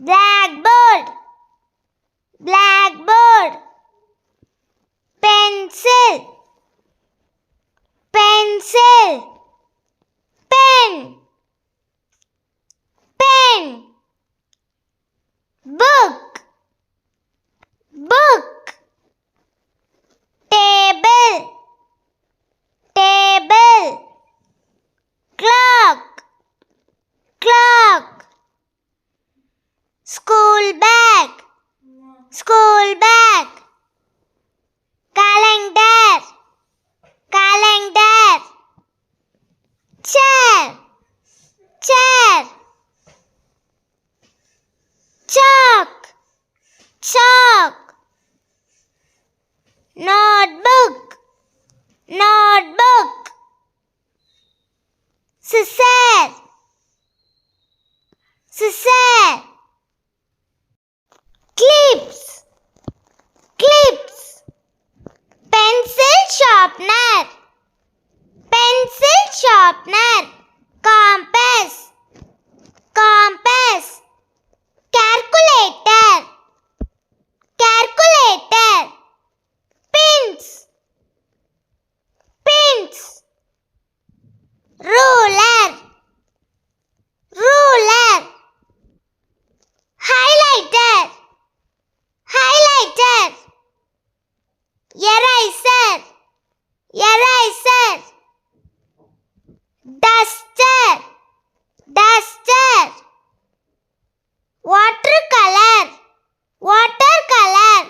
blackboard, blackboard. Pencil, pencil. Pen, pen. Book, book. Table, table. Clock, clock. School bag, school bag. Calendar, calendar. Chair, chair. Chalk, chalk. Notebook, notebook. Scissor, scissor. Clips, clips. Pencil sharpener, pencil sharpener. Compass, compass. Calculator, calculator. Pins, pins. Ruler, ruler. Highlighter, highlighter. Eraser, eraser. Duster, duster. Watercolor, watercolor.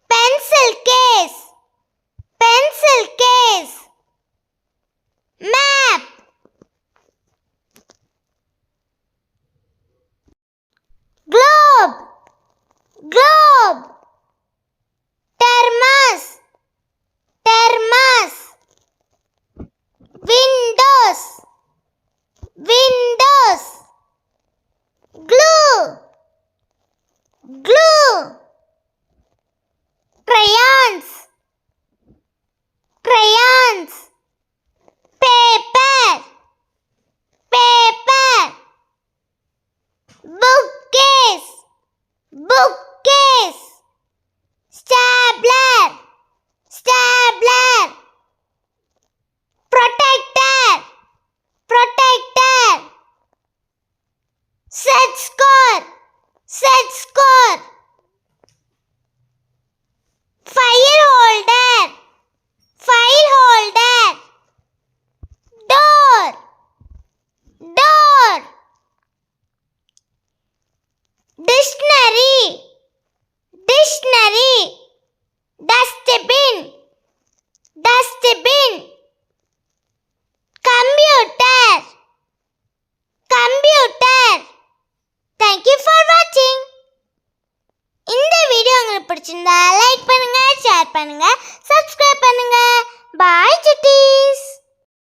Pencil case, pencil case. Map, globe, globe. Thermos, thermos. Windows, windows. Glue, glue. Crayons, crayons. Paper, paper. Bookcase, bookcase. Stapler, stapler. Protector, protector. Set score, set score. File holder, file holder. Door, door. Dictionary, dictionary. Dustbin, dustbin. Computer, computer. Thank you for watching. இந்த video உங்களுக்கு பிடிச்சிருந்தா